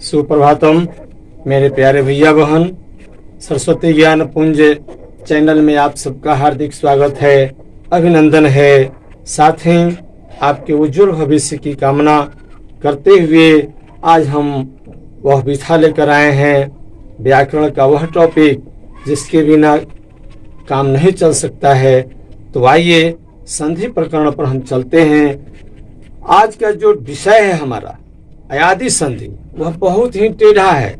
सुप्रभातम मेरे प्यारे भैया बहन। सरस्वती ज्ञान पुंज चैनल में आप सबका हार्दिक स्वागत है, अभिनंदन है। साथ ही आपके उज्जवल भविष्य की कामना करते हुए आज हम वह विधा लेकर आए हैं, व्याकरण का वह टॉपिक जिसके बिना काम नहीं चल सकता है। तो आइए संधि प्रकरण पर हम चलते हैं। आज का जो विषय है हमारा अयादि संधि, वह बहुत ही टेढ़ा है।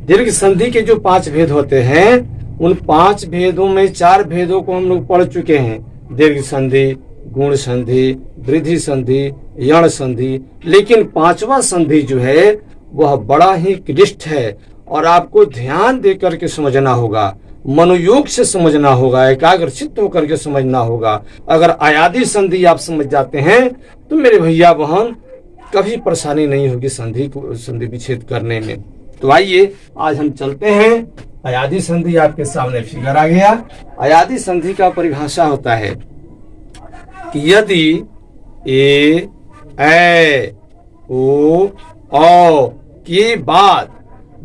दीर्घ संधि के जो 5 भेद होते हैं, उन 5 भेदों में 4 भेदों को हम लोग पढ़ चुके हैं। दीर्घ संधि, गुण संधि, वृद्धि संधि, यण संधि। लेकिन 5वां संधि जो है वह बड़ा ही क्लिष्ट है और आपको ध्यान दे करके समझना होगा, मनोयोग से समझना होगा, एकाग्रचित्त होकर के समझना होगा। अगर अयादि संधि आप समझ जाते हैं तो मेरे भैया बहन कभी परेशानी नहीं होगी संधि विच्छेद करने में। तो आइए आज हम चलते हैं। अयादि संधि आपके सामने फिगर आ गया। अयादि संधि का परिभाषा होता है कि यदि ए, ऐ, ओ, औ के बाद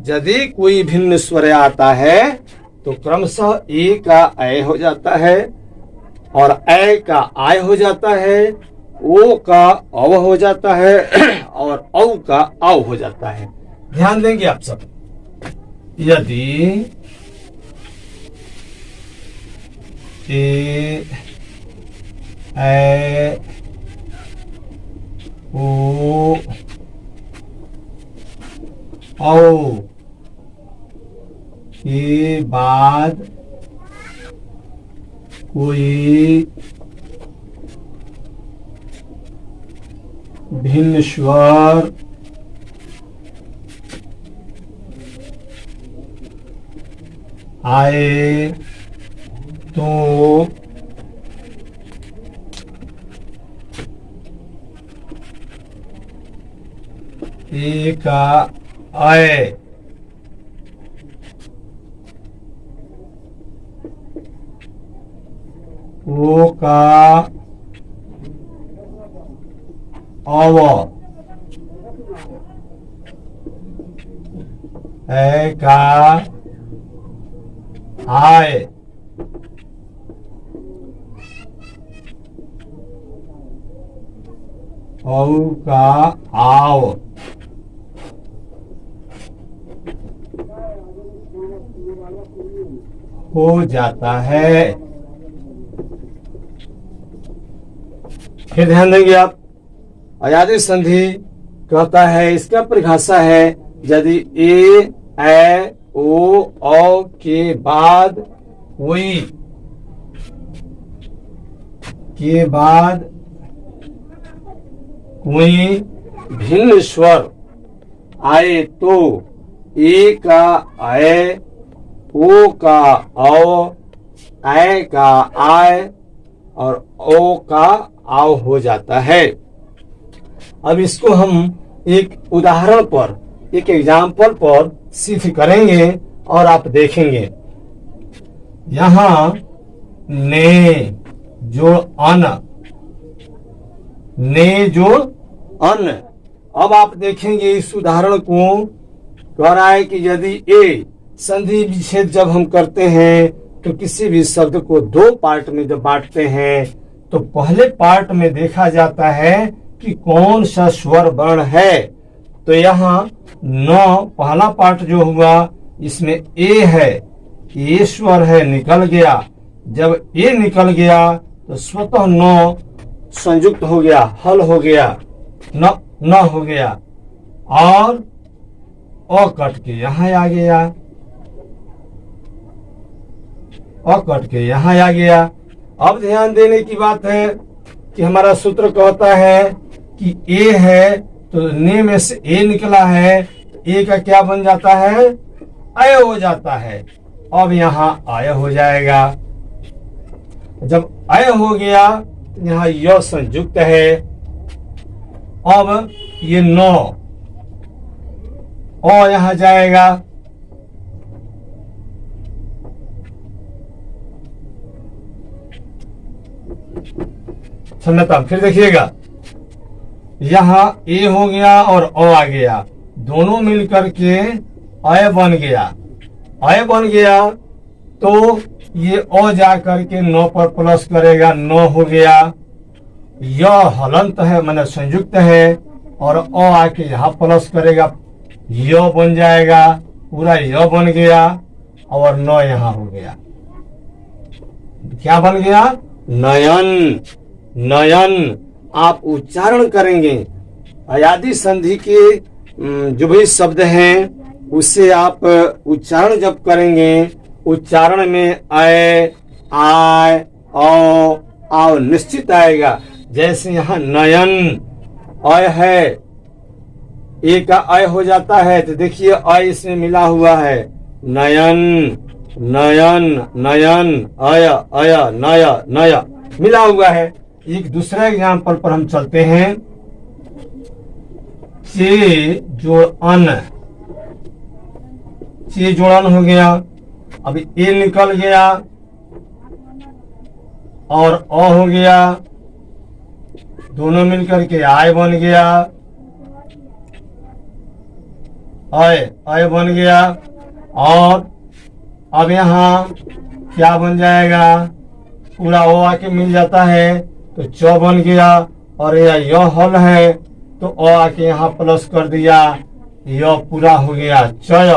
यदि कोई भिन्न स्वर आता है तो क्रमशः ए का ऐ हो जाता है और ऐ का आय हो जाता है, ओ का अव हो जाता है और औ का आव हो जाता है। ध्यान देंगे आप सब। यदि ए, ऐ, ओ, औ के बाद कोई भिन्न स्वर आए तो ए का ऐ, ओ का अव, ऐ का आय, औ का आव हो जाता है। फिर ध्यान देंगे आप। अयादि संधि कहता है, इसका परिभाषा है यदि ए, ऐ, ओ, औ के बाद कोई भिन्न स्वर आए तो ए का ऐ, ओ का औ, ऐ का आय और ओ का आव हो जाता है। अब इसको हम एक उदाहरण पर, एक एग्जाम्पल पर सिद्ध करेंगे और आप देखेंगे। यहां ने जोड़ अन, ने जोड़ अन। अब आप देखेंगे इस उदाहरण को, कह रहा है कि यदि ए संधि विच्छेद जब हम करते हैं तो किसी भी शब्द को 2 पार्ट में जब बांटते हैं तो पहले पार्ट में देखा जाता है कि कौन सा स्वर वर्ण है। तो यहाँ 9 पहला पार्ट जो हुआ इसमें ए है, ए स्वर है, निकल गया। जब ए निकल गया तो स्वतः 9 संयुक्त हो गया, हल हो गया, न हो गया और अ कट के यहाँ आ गया, अ कट के यहाँ आ गया। अब ध्यान देने की बात है कि हमारा सूत्र कहता है कि ए है तो ने में से ए निकला है, तो ए का क्या बन जाता है, अय हो जाता है। अब यहाँ आय हो जाएगा। जब अय हो गया तो यहाँ य संयुक्त है। अब ये 9 और यहाँ जाएगा, समझता। फिर देखिएगा यहाँ ए हो गया और ओ आ गया, दोनों मिलकर के अय बन गया। अय बन गया तो ये अ जा करके 9 पर प्लस करेगा, 9 हो गया। यह हलंत है, माने संयुक्त है, और अ आके यहाँ प्लस करेगा, य बन जाएगा, पूरा य बन गया, और 9 यहाँ हो गया। क्या बन गया? नयन। नयन आप उच्चारण करेंगे। अयादि संधि के जो भी शब्द हैं उससे आप उच्चारण जब करेंगे, उच्चारण में अय, आय, औ, आओ निश्चित आएगा। जैसे यहाँ नयन अय है, एक का अय हो जाता है तो देखिए अय इसमें मिला हुआ है। नयन, नयन, नयन, अय, अय, नय, नय मिला हुआ है। एक दूसरे एग्जाम्पल पर हम चलते हैं। चे जोड़ अन, चे जोड़ अन हो गया। अभी ए निकल गया और अ हो गया, दोनों मिलकर के आय बन गया। अय, अय बन गया, और अब यहाँ क्या बन जाएगा? पूरा ओ आके मिल जाता है तो च बन गया, और यह हल है तो अ आके यहाँ प्लस कर दिया, यह पूरा हो गया चय,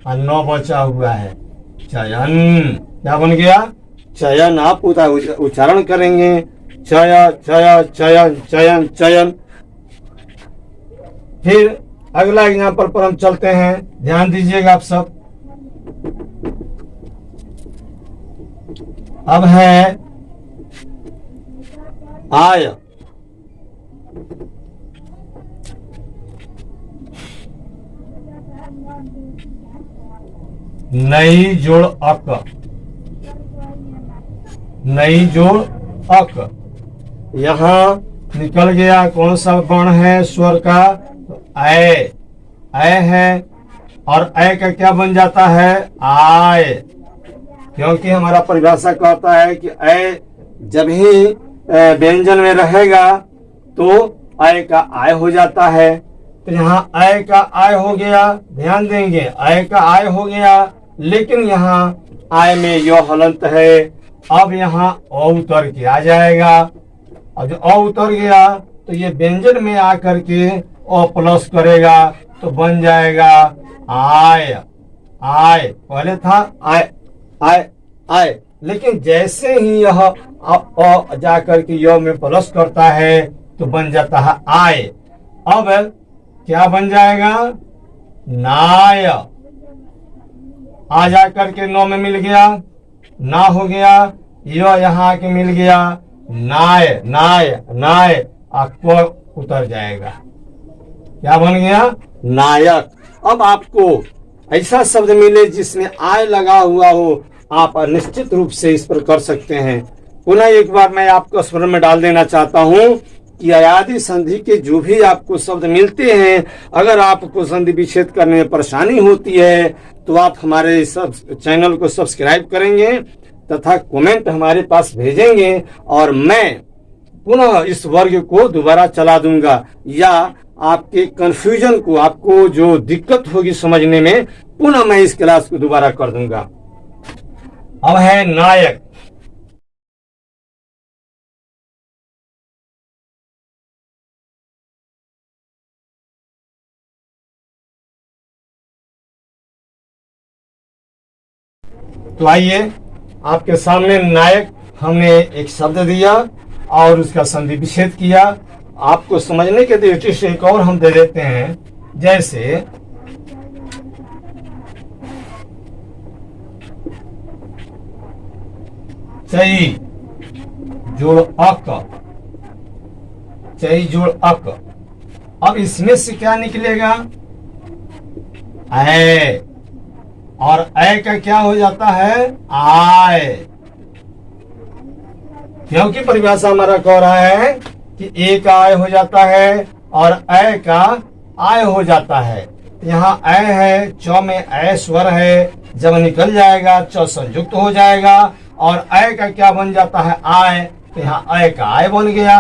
और 9 बचा हुआ है चयन। क्या बन गया? चयन। आप उच्चारण करेंगे, चय, चय, चयन, चयन, चयन। फिर अगला एग्जाम्पल पर हम चलते हैं, ध्यान दीजिएगा आप सब। अब है आय। नई जोड़ अक, नई जोड़ अक। यहाँ निकल गया कौन सा वर्ण है स्वर का? अय, अय है, और अय का क्या बन जाता है? आय। क्योंकि हमारा परिभाषा कहता है कि अय जब ही व्यंजन में रहेगा तो अय का आय हो जाता है। तो यहाँ अय का आय हो गया, ध्यान देंगे, अय का आय हो गया, लेकिन यहाँ आय में यो हलंत है। अब यहाँ अ उतर के आ जाएगा, और जो अ उतर गया तो ये व्यंजन में आकर के अ प्लस करेगा तो बन जाएगा आय। आय पहले था आय, आय, आय, लेकिन जैसे ही यह अ जाकर के य में प्लस करता है तो बन जाता है आय। अब क्या बन जाएगा? नाय। आ जाकर के 9 में मिल गया, ना हो गया, य यहाँ आके मिल गया, नाय, नाय, नाय, आपको उतर जाएगा। क्या बन गया? नायक। अब आपको ऐसा शब्द मिले जिसमें आय लगा हुआ हो, आप निश्चित रूप से इस पर कर सकते हैं। पुनः एक बार मैं आपको स्मरण में डाल देना चाहता हूं कि अयादि संधि के जो भी आपको शब्द मिलते हैं, अगर आपको संधि विच्छेद करने में परेशानी होती है तो आप हमारे सब चैनल को सब्सक्राइब करेंगे तथा कमेंट हमारे पास भेजेंगे, और मैं पुनः इस वर्ग को दोबारा चला दूंगा, या आपके कंफ्यूजन को, आपको जो दिक्कत होगी समझने में, पुनः मैं इस क्लास को दोबारा कर दूंगा। अब है नायक। तो आइए आपके सामने नायक हमने एक शब्द दिया और उसका संधि विच्छेद किया। आपको समझने के दृष्टि से एक और हम दे देते हैं, जैसे चई जोड़ अक, चई जोड़ अक। अब इसमें से क्या निकलेगा? ऐ, और ऐ का क्या हो जाता है? आय। क्योंकि परिभाषा हमारा कह रहा है कि ए का आय हो जाता है और ऐ का आय हो जाता है। यहाँ ऐ है, च में ऐ स्वर है, जब निकल जाएगा च संयुक्त हो जाएगा और ऐ का क्या बन जाता है? आय। तो यहाँ ऐ का आय बन गया,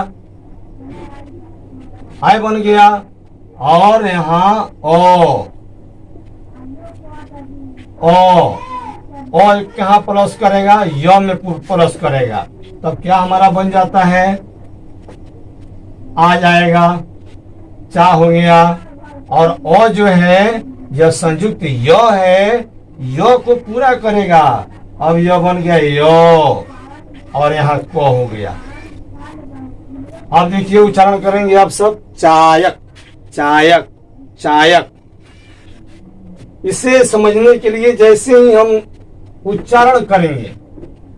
आय बन गया। और यहाँ ओ कहाँ प्लस करेगा, य में प्लस करेगा, तब क्या हमारा बन जाता है, आ जाएगा, चा हो गया। और ओ जो है यह संयुक्त य है, य को पूरा करेगा, अब यह बन गया य और यहाँ को हो गया। अब देखिए उच्चारण करेंगे आप सब, चायक चायक चायक। इसे समझने के लिए जैसे ही हम उच्चारण करेंगे,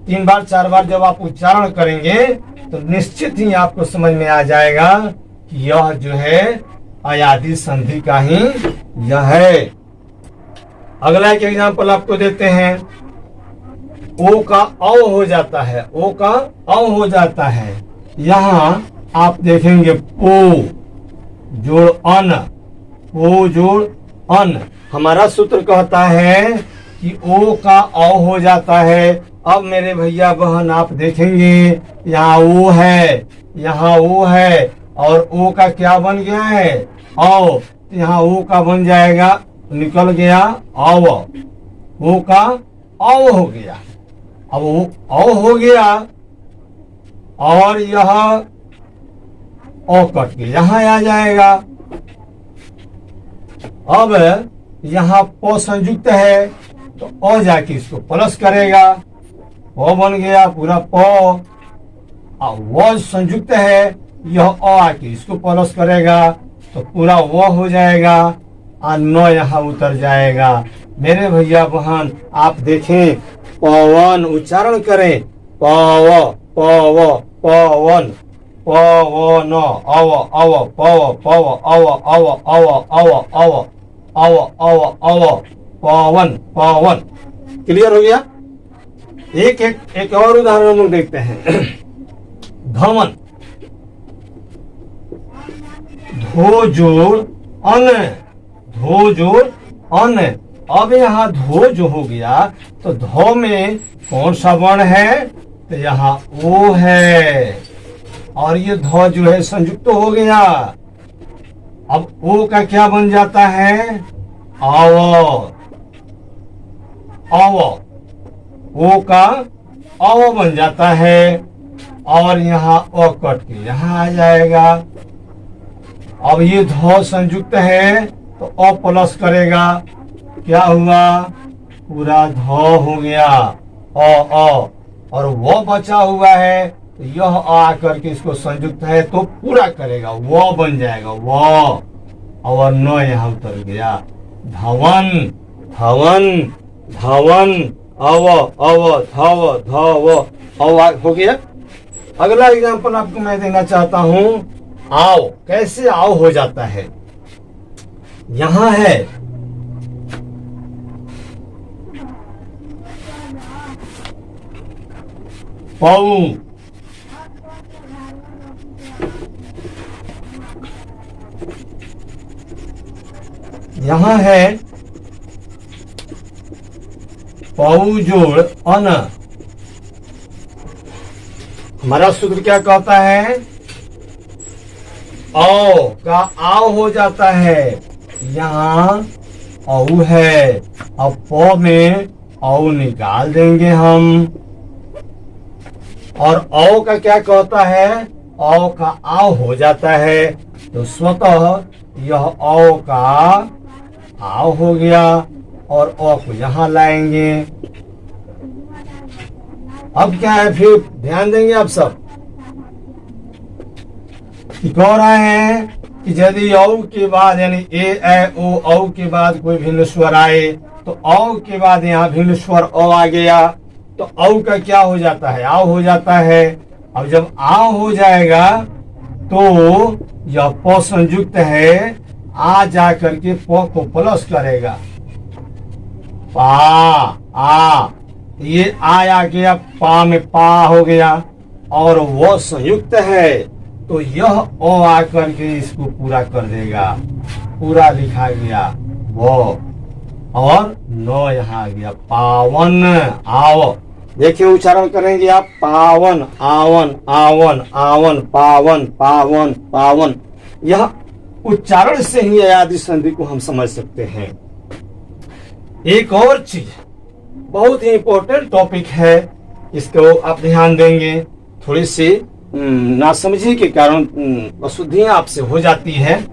3 बार 4 बार जब आप उच्चारण करेंगे तो निश्चित ही आपको समझ में आ जाएगा कि यह जो है अयादि संधि का ही यह है। अगला एक एग्जाम्पल आपको देते हैं, ओ का औ हो जाता है, ओ का औ हो जाता है। यहाँ आप देखेंगे पो जोड़ अन, पो जोड़ अन। हमारा सूत्र कहता है कि ओ का औ हो जाता है। अब मेरे भैया बहन आप देखेंगे यहाँ ओ है, यहाँ ओ है, और ओ का क्या बन गया है, औ। यहाँ ओ का बन जाएगा, निकल गया औ, ओ का औ हो गया। अब वो औ हो गया और यह ओ कट के यहाँ आ जाएगा। अब यहाँ प संयुक्त है तो ओ जाके इसको प्लस करेगा, ओ बन गया पूरा प। और वो संयुक्त है, यह ओ आके इसको प्लस करेगा तो पूरा वो हो जाएगा और नो यहाँ उतर जाएगा। मेरे भैया बहन आप देखें, पवन उच्चारण करें, पव पव पवन पवन अव अव पव पव अव अव अव अव अव अव अव अव पवन पवन। क्लियर हो गया। एक और उदाहरण हम लोग देखते हैं, धमन, धो जोड़ अन, धो जोड़ अन। अब यहाँ धो जो हो गया तो धो में कौन सा वर्ण है, तो यहाँ ओ है और ये धो जो है संयुक्त हो गया। अब ओ का क्या बन जाता है, अव, अव, ओ का अव बन जाता है और यहाँ ओ कट के यहाँ आ जाएगा। अब ये धो संयुक्त है तो ओ प्लस करेगा, क्या हुआ, पूरा धो हो गया ओ, और वो बचा हुआ है तो यह आ करके इसको संयुक्त है तो पूरा करेगा, वो बन जाएगा वो, और न यहाँ उतर गया, धवन धवन धवन अव अव धव धव अव हो गया। अगला एग्जांपल आपको मैं देना चाहता हूं, आओ। कैसे आओ हो जाता है, यहां है पऊ, यहां है पऊ जोड़ अन। हमारा सूत्र क्या कहता है, औ का आओ हो जाता है, यहाँ औ है, अब प में औ निकाल देंगे हम, और औ का क्या कहता है, औ का आओ हो जाता है तो स्वतः यह औ का आओ हो गया और औ को यहाँ लाएंगे। अब क्या है, फिर ध्यान देंगे आप सब, कह रहे हैं कि यदि औ के बाद यानी ए ए ओ औ के बाद कोई भिन्न स्वर आए तो औ के बाद यहाँ भिन्न स्वर ओ आ गया तो औ का क्या हो जाता है, आओ हो जाता है। अब जब आओ हो जाएगा तो यह प संयुक्त है, आ जा करके प को प्लस करेगा, पा आ, ये आ गया, पा में पा हो गया, और वो संयुक्त है तो यह ओ आकर के इसको पूरा कर देगा, पूरा लिखा गया वो, और नो यहाँ आ गया, पावन आओ। देखिए उच्चारण करेंगे आप, पावन आवन आवन आवन पावन पावन पावन। यह उच्चारण से ही अयादि संधि को हम समझ सकते हैं। एक और चीज बहुत ही इंपॉर्टेंट टॉपिक है, इसको आप ध्यान देंगे। थोड़ी सी नासमझी के कारण अशुद्धियां आपसे हो जाती है।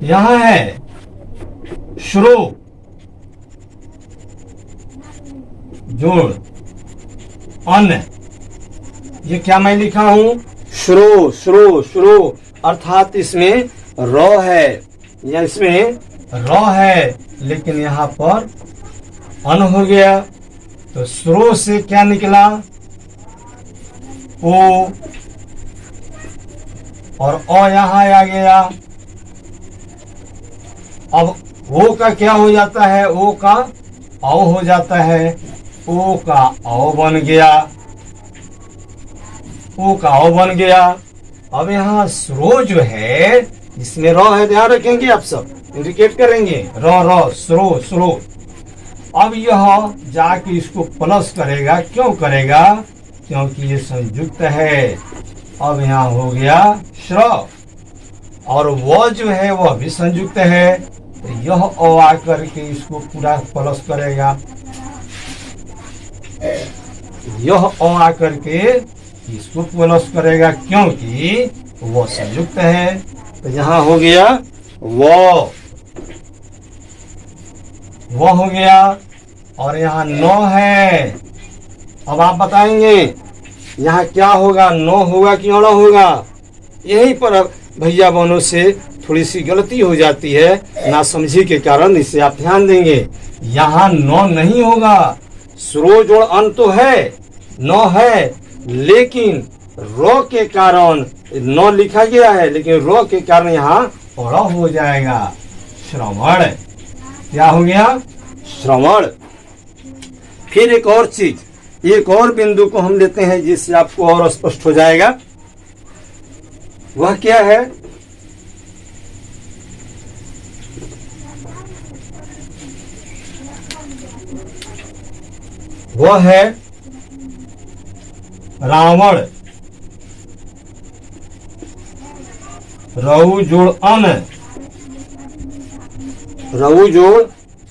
यहां है श्रो जोड़ अन, ये क्या मैं लिखा हूं? श्रो श्रो श्रो, अर्थात इसमें र है या इसमें र है, लेकिन यहां पर अन हो गया। तो श्रो से क्या निकला? ओ, और अ यहां आ गया। अब ओ का क्या हो जाता है? ओ का औ हो जाता है। ओ का औ बन गया, ओ का औ बन गया। अब यहाँ श्रो जो है इसमें र है, ध्यान रखेंगे आप सब, इंडिकेट करेंगे र र श्रो श्रो। अब यह जाके इसको प्लस करेगा, क्यों करेगा? क्योंकि ये संयुक्त है। अब यहाँ हो गया श्र, और वह जो है वह भी संयुक्त है, तो यह अ आकर के इसको पूरा प्लस करेगा। यह अ आकर के इसको प्लस करेगा, क्योंकि वह संयुक्त है। तो यहाँ हो गया वो हो गया, और यहाँ नौ है। अब आप बताएंगे यहाँ क्या होगा? नौ होगा कि अण होगा? यहीं पर भैया बहनों से थोड़ी सी गलती हो जाती है नासमझी के कारण, इसे आप ध्यान देंगे। यहाँ नौ नहीं होगा, श्रो जोड़ अन तो है, नौ है, लेकिन रो के कारण नौ लिखा गया है, लेकिन रो के कारण यहाँ अण हो जाएगा, श्रवण। क्या हो गया? श्रवण। फिर एक और चीज, एक और बिंदु को हम लेते हैं जिससे आपको और स्पष्ट हो जाएगा। वह क्या है? वह है रावण। रऊ जोड़ अन, रऊ जोड़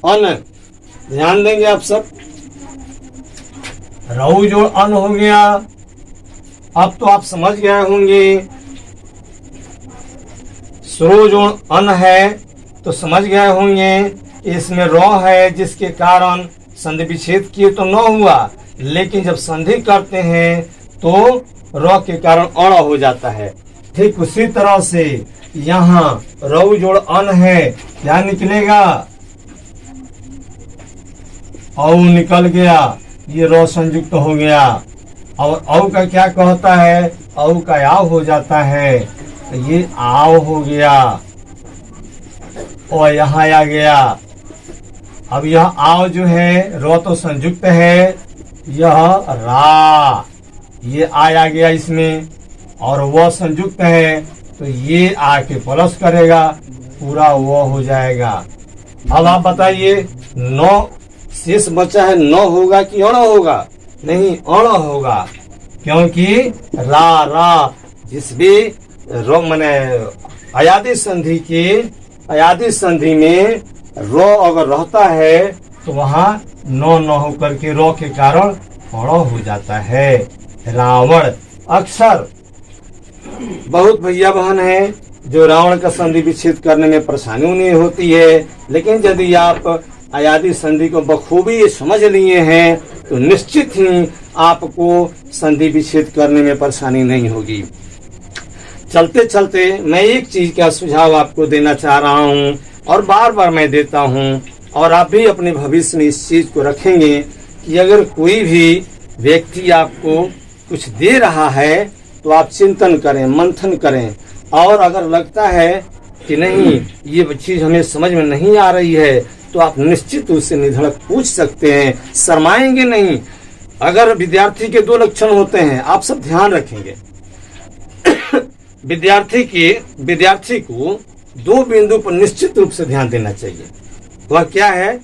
अन, ध्यान देंगे आप सब। रऊ जोड़ अन हो गया। अब तो आप समझ गए होंगे, श्रो जोड़ अन है तो समझ गए होंगे इसमें र है, जिसके कारण संधि विच्छेद किए तो न हुआ, लेकिन जब संधि करते हैं तो र के कारण अण हो जाता है। ठीक उसी तरह से यहाँ रऊ जोड़ अन है, क्या निकलेगा? औ निकल गया, ये र संयुक्त हो गया। और औ का क्या कहता है? औ का आव हो जाता है, तो ये आव हो गया, और यहाँ आ गया। अब यह आव जो है र तो संयुक्त है, यह रा, ये आ गया इसमें, और वह संयुक्त है तो ये आके प्लस करेगा, पूरा वो हो जाएगा। अब आप बताइए, नौ शेष बचा है, नौ होगा कि अण होगा? नहीं, अण होगा, क्योंकि रा रा जिस भी रो मने अयादि संधि के अयादि संधि में रो अगर रहता है तो वहां नौ न होकर के रो के कारण अण हो जाता है। रावण। अक्सर बहुत भैया बहन है जो रावण का संधि विच्छेद करने में परेशानी नहीं होती है, लेकिन यदि आप अयादि संधि को बखूबी समझ लिए हैं तो निश्चित ही आपको संधि विच्छेद करने में परेशानी नहीं होगी। चलते चलते मैं एक चीज का सुझाव आपको देना चाह रहा हूं, और बार बार मैं देता हूं, और आप भी अपने भविष्य में इस चीज को रखेंगे कि अगर कोई भी व्यक्ति आपको कुछ दे रहा है तो आप चिंतन करें, मंथन करें, और अगर लगता है कि नहीं ये चीज हमें समझ में नहीं आ रही है तो आप निश्चित उससे निधड़क पूछ सकते हैं, शर्माएंगे नहीं। अगर विद्यार्थी के दो लक्षण होते हैं, आप सब ध्यान रखेंगे। विद्यार्थी को दो बिंदु पर निश्चित रूप से ध्यान देना चाहिए। वह क्या है?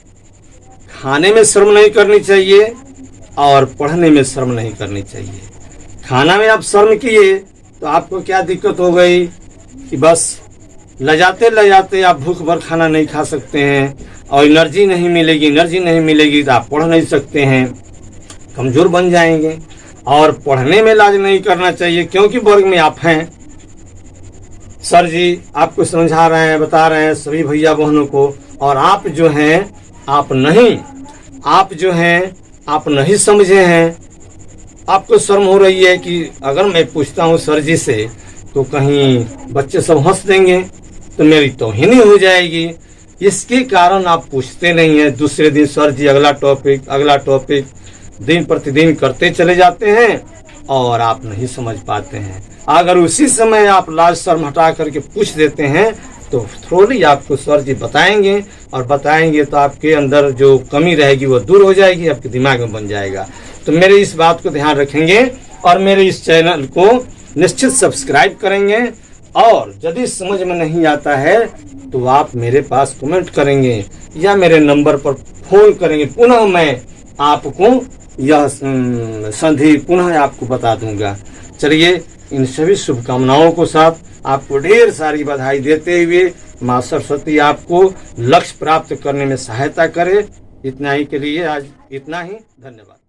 खाने में शर्म नहीं करनी चाहिए और पढ़ने में शर्म नहीं करनी चाहिए। खाना में आप शर्म किए तो आपको क्या दिक्कत हो गई कि बस लजाते लजाते आप भूख भर खाना नहीं खा सकते हैं और एनर्जी नहीं मिलेगी तो आप पढ़ नहीं सकते हैं, कमज़ोर बन जाएंगे। और पढ़ने में लाज नहीं करना चाहिए, क्योंकि वर्ग में आप हैं। सर जी आपको समझा रहे हैं, बता रहे हैं सभी भैया बहनों को, और आप जो हैं आप नहीं समझे हैं। आपको शर्म हो रही है कि अगर मैं पूछता हूँ सर जी से तो कहीं बच्चे सब हंस देंगे तो मेरी तौहीनी हो जाएगी। इसके कारण आप पूछते नहीं हैं। दूसरे दिन सर जी अगला टॉपिक दिन प्रतिदिन करते चले जाते हैं और आप नहीं समझ पाते हैं। अगर उसी समय आप लाज शर्म हटा करके पूछ देते हैं तो थोड़ी आपको सर जी बताएंगे, और बताएंगे तो आपके अंदर जो कमी रहेगी वो दूर हो जाएगी, आपके दिमाग में बन जाएगा। तो मेरे इस बात को ध्यान रखेंगे और मेरे इस चैनल को निश्चित सब्सक्राइब करेंगे। और यदि समझ में नहीं आता है तो आप मेरे पास कमेंट करेंगे या मेरे नंबर पर फोन करेंगे। पुनः मैं आपको यह संधि पुनः आपको बता दूंगा। चलिए, इन सभी शुभकामनाओं को साथ आपको ढेर सारी बधाई देते हुए माँ सरस्वती आपको लक्ष्य प्राप्त करने में सहायता करे। इतना ही के लिए आज इतना ही, धन्यवाद।